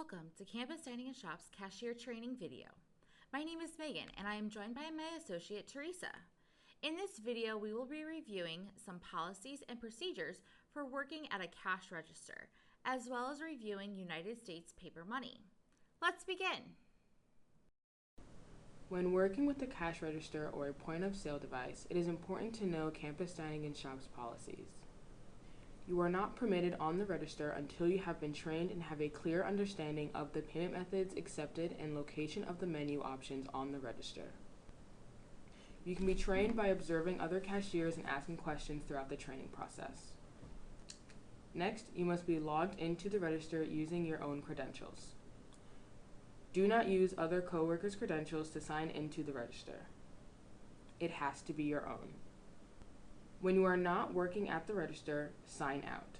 Welcome to Campus Dining and Shop's Cashier Training video. My name is Megan and I am joined by my associate Teresa. In this video, we will be reviewing some policies and procedures for working at a cash register, as well as reviewing United States paper money. Let's begin. When working with a cash register or a point-of-sale device, it is important to know Campus Dining and Shop's policies. You are not permitted on the register until you have been trained and have a clear understanding of the payment methods accepted and location of the menu options on the register. You can be trained by observing other cashiers and asking questions throughout the training process. Next, you must be logged into the register using your own credentials. Do not use other coworkers' credentials to sign into the register. It has to be your own. When you are not working at the register, sign out.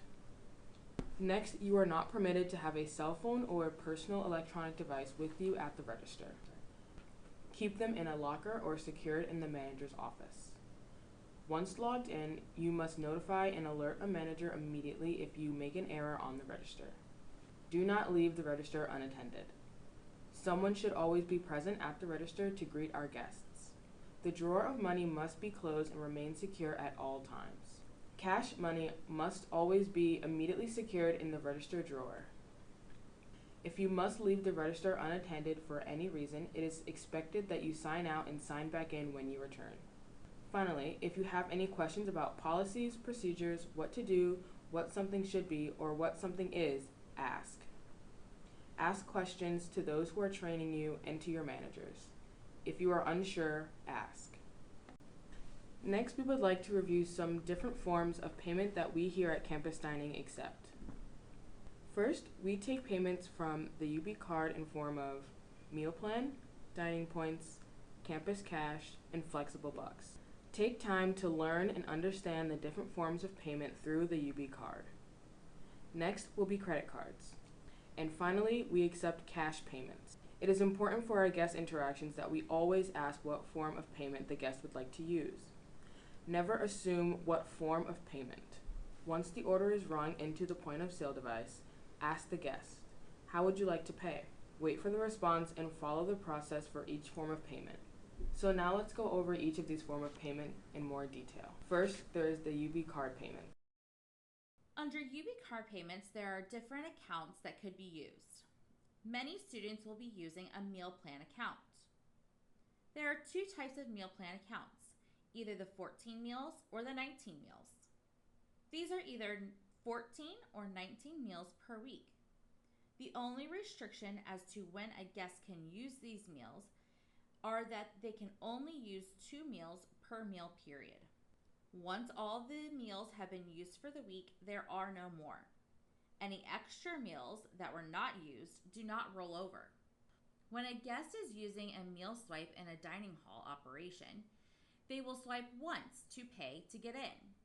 Next, you are not permitted to have a cell phone or a personal electronic device with you at the register. Keep them in a locker or secured in the manager's office. Once logged in, you must notify and alert a manager immediately if you make an error on the register. Do not leave the register unattended. Someone should always be present at the register to greet our guests. The drawer of money must be closed and remain secure at all times. Cash money must always be immediately secured in the register drawer. If you must leave the register unattended for any reason, it is expected that you sign out and sign back in when you return. Finally, if you have any questions about policies, procedures, what to do, what something should be, or what something is, ask. Ask questions to those who are training you and to your managers. If you are unsure, ask. Next, we would like to review some different forms of payment that we here at Campus Dining accept. First, we take payments from the UB card in form of meal plan, dining points, campus cash, and flexible bucks. Take time to learn and understand the different forms of payment through the UB card. Next will be credit cards. And finally, we accept cash payments. It is important for our guest interactions that we always ask what form of payment the guest would like to use. Never assume what form of payment. Once the order is rung into the point-of-sale device, ask the guest, "How would you like to pay?" Wait for the response and follow the process for each form of payment. So now let's go over each of these forms of payment in more detail. First, there is the UB card payment. Under UB card payments, there are different accounts that could be used. Many students will be using a meal plan account. There are two types of meal plan accounts, either the 14 meals or the 19 meals. These are either 14 or 19 meals per week. The only restriction as to when a guest can use these meals are that they can only use 2 meals per meal period. Once all the meals have been used for the week, there are no more. Any extra meals that were not used do not roll over. When a guest is using a meal swipe in a dining hall operation, they will swipe once to pay to get in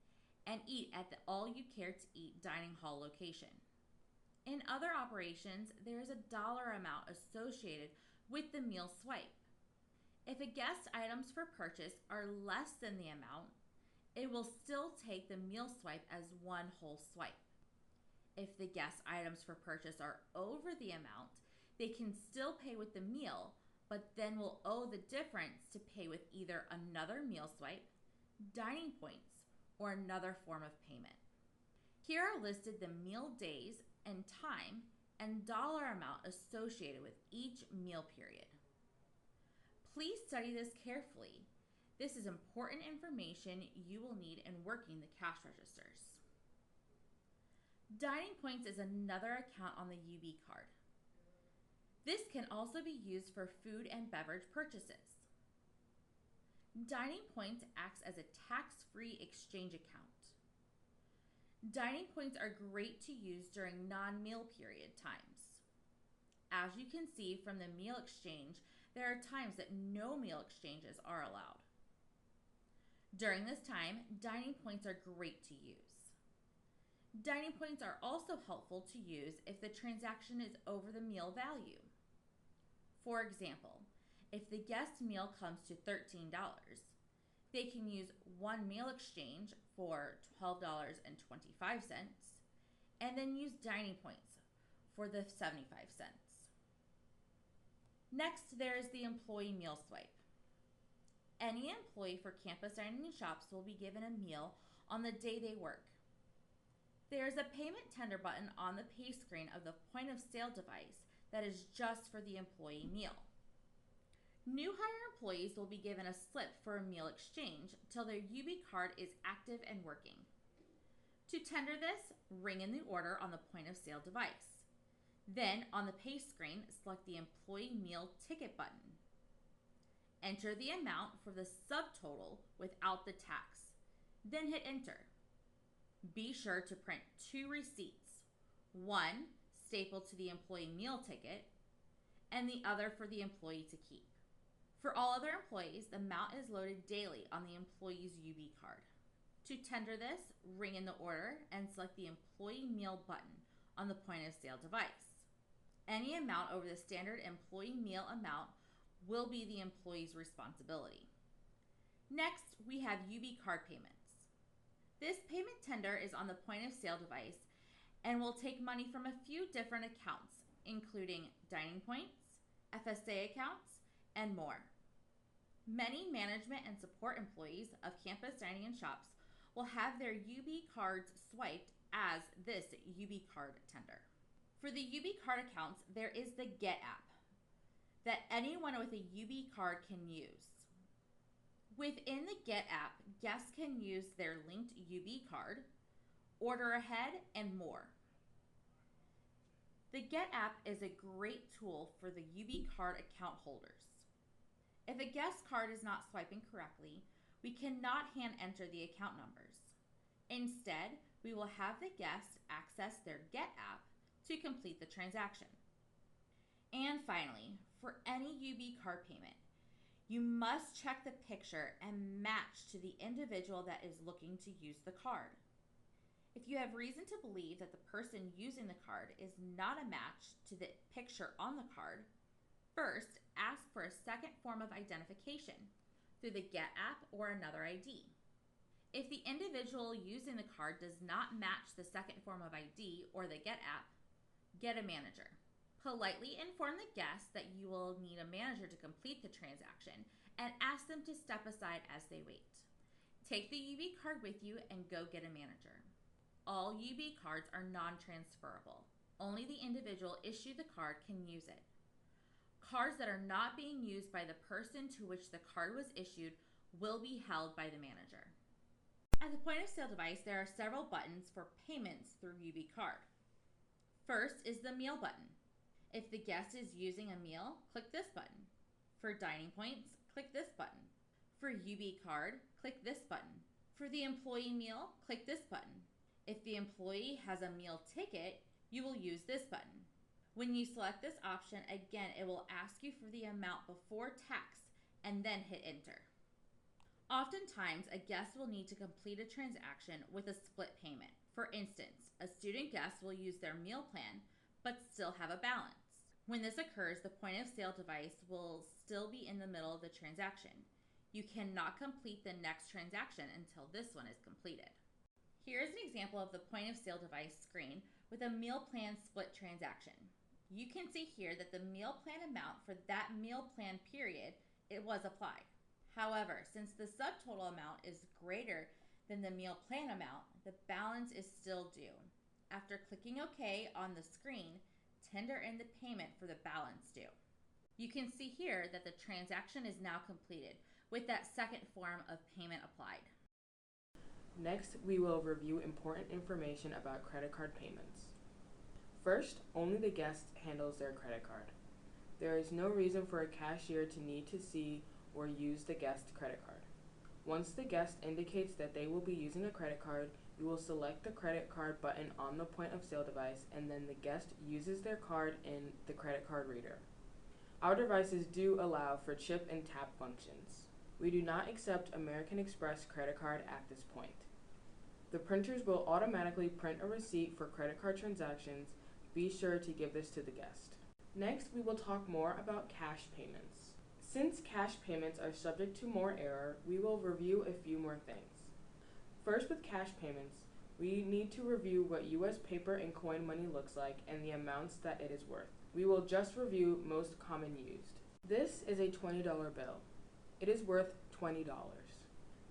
and eat at the All You Care to Eat dining hall location. In other operations, there is a dollar amount associated with the meal swipe. If a guest's items for purchase are less than the amount, it will still take the meal swipe as one whole swipe. If the guest items for purchase are over the amount, they can still pay with the meal, but then will owe the difference to pay with either another meal swipe, dining points, or another form of payment. Here are listed the meal days and time and dollar amount associated with each meal period. Please study this carefully. This is important information you will need in working the cash registers. Dining points is another account on the UB card. This can also be used for food and beverage purchases. Dining points acts as a tax-free exchange account. Dining points are great to use during non-meal period times. As you can see from the meal exchange, there are times that no meal exchanges are allowed. During this time, dining points are great to use. Dining points are also helpful to use if the transaction is over the meal value. For example, if the guest meal comes to $13, they can use one meal exchange for $12.25 and then use dining points for the 75 cents. Next, there is the employee meal swipe. Any employee for campus dining and shops will be given a meal on the day they work. There is a payment tender button on the pay screen of the point of sale device that is just for the employee meal. New hire employees will be given a slip for a meal exchange till their UB card is active and working. To tender this, ring in the order on the point of sale device. Then, on the pay screen, select the employee meal ticket button. Enter the amount for the subtotal without the tax. Then hit enter. Be sure to print 2 receipts, one stapled to the employee meal ticket and the other for the employee to keep. For all other employees, the amount is loaded daily on the employee's UB card. To tender this, ring in the order and select the employee meal button on the point of sale device. Any amount over the standard employee meal amount will be the employee's responsibility. Next, we have UB card payments. This payment tender is on the point of sale device and will take money from a few different accounts, including dining points, FSA accounts, and more. Many management and support employees of campus dining and shops will have their UB cards swiped as this UB card tender. For the UB card accounts, there is the Get app that anyone with a UB card can use. Within the Get app, guests can use their linked UB card, order ahead, and more. The Get app is a great tool for the UB card account holders. If a guest card is not swiping correctly, we cannot hand enter the account numbers. Instead, we will have the guest access their Get app to complete the transaction. And finally, for any UB card payment, you must check the picture and match to the individual that is looking to use the card. If you have reason to believe that the person using the card is not a match to the picture on the card, first ask for a second form of identification through the Get app or another ID. If the individual using the card does not match the second form of ID or the Get app, get a manager. Politely inform the guest that you will need a manager to complete the transaction and ask them to step aside as they wait. Take the UB card with you and go get a manager. All UB cards are non-transferable. Only the individual issued the card can use it. Cards that are not being used by the person to which the card was issued will be held by the manager. At the point of sale device, there are several buttons for payments through UB card. First is the meal button. If the guest is using a meal, click this button. For dining points, click this button. For UB card, click this button. For the employee meal, click this button. If the employee has a meal ticket, you will use this button. When you select this option, again, it will ask you for the amount before tax and then hit enter. Oftentimes, a guest will need to complete a transaction with a split payment. For instance, a student guest will use their meal plan but still have a balance. When this occurs, the point of sale device will still be in the middle of the transaction. You cannot complete the next transaction until this one is completed. Here is an example of the point of sale device screen with a meal plan split transaction. You can see here that the meal plan amount for that meal plan period, it was applied. However, since the subtotal amount is greater than the meal plan amount, the balance is still due. After clicking OK on the screen, tender in the payment for the balance due. You can see here that the transaction is now completed with that second form of payment applied. Next, we will review important information about credit card payments. First, only the guest handles their credit card. There is no reason for a cashier to need to see or use the guest's credit card. Once the guest indicates that they will be using a credit card, you will select the credit card button on the point of sale device, and then the guest uses their card in the credit card reader. Our devices do allow for chip and tap functions. We do not accept American Express credit card at this point. The printers will automatically print a receipt for credit card transactions. Be sure to give this to the guest. Next, we will talk more about cash payments. Since cash payments are subject to more error, we will review a few more things. First, with cash payments, We need to review what U.S. paper and coin money looks like and the amounts that it is worth. We will just review most common used. This is a $20 bill. It is worth $20.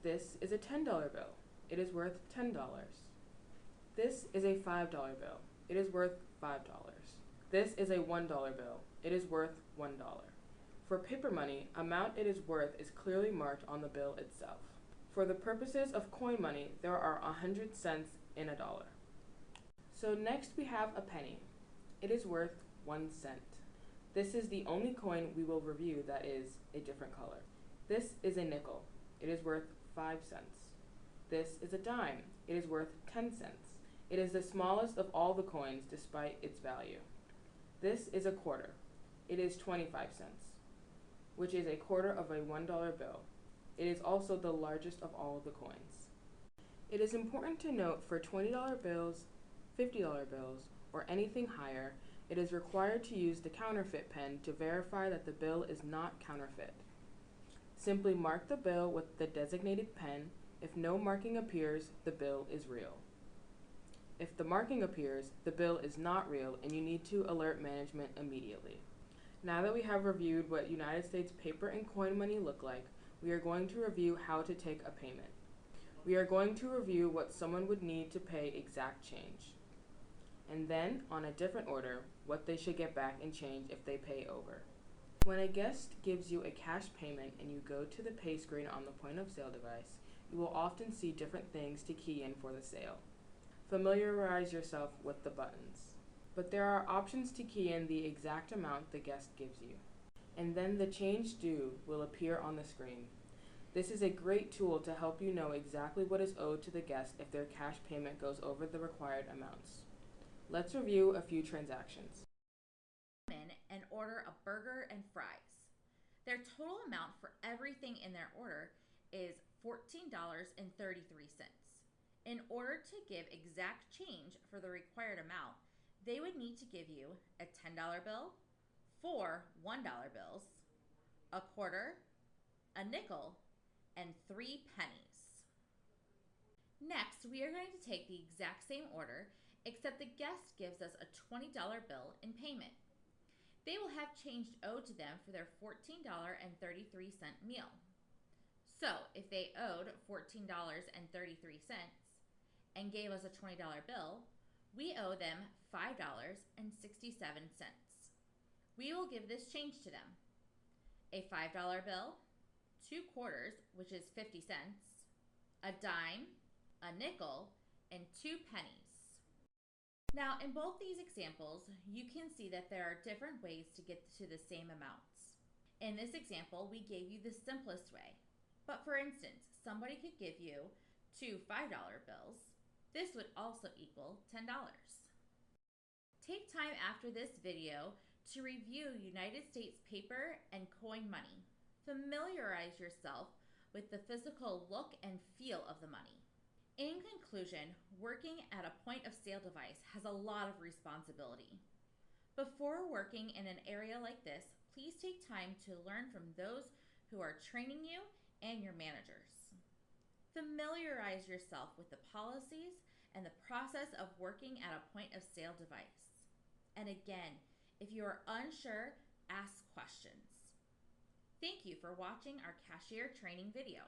This is a $10 bill. It is worth $10. This is a $5 bill. It is worth $5. This is a $1 bill. It is worth $1. For paper money, amount it is worth is clearly marked on the bill itself. For the purposes of coin money, there are 100 cents in a dollar. So next we have a penny. It is worth 1 cent. This is the only coin we will review that is a different color. This is a nickel. It is worth 5 cents. This is a dime. It is worth 10 cents. It is the smallest of all the coins despite its value. This is a quarter. It is 25 cents, which is a quarter of a $1 bill. It is also the largest of all of the coins. It is important to note for $20 bills, $50 bills, or anything higher, it is required to use the counterfeit pen to verify that the bill is not counterfeit. Simply mark the bill with the designated pen. If no marking appears, the bill is real. If the marking appears, the bill is not real and you need to alert management immediately. Now that we have reviewed what United States paper and coin money look like, we are going to review how to take a payment. We are going to review what someone would need to pay exact change. And then, on a different order, what they should get back in change if they pay over. When a guest gives you a cash payment and you go to the pay screen on the point of sale device, you will often see different things to key in for the sale. Familiarize yourself with the buttons. But there are options to key in the exact amount the guest gives you. And then the change due will appear on the screen. This is a great tool to help you know exactly what is owed to the guest if their cash payment goes over the required amounts. Let's review a few transactions. In and order a burger and fries. Their total amount for everything in their order is $14.33. In order to give exact change for the required amount, they would need to give you a $10 bill, 4 $1 bills, a quarter, a nickel, and 3 pennies. Next, we are going to take the exact same order, except the guest gives us a $20 bill in payment. They will have change owed to them for their $14.33 meal. So, if they owed $14.33 and gave us a $20 bill, we owe them $5.67. We will give this change to them. A $5 bill, 2 quarters, which is 50 cents, a dime, a nickel, and 2 pennies. Now, in both these examples, you can see that there are different ways to get to the same amounts. In this example, we gave you the simplest way. But for instance, somebody could give you 2 $5 bills. This would also equal $10. Take time after this video to review United States paper and coin money. Familiarize yourself with the physical look and feel of the money. In conclusion, working at a point of sale device has a lot of responsibility. Before working in an area like this, please take time to learn from those who are training you and your managers. Familiarize yourself with the policies and the process of working at a point of sale device. And again, if you are unsure, ask questions. Thank you for watching our cashier training video.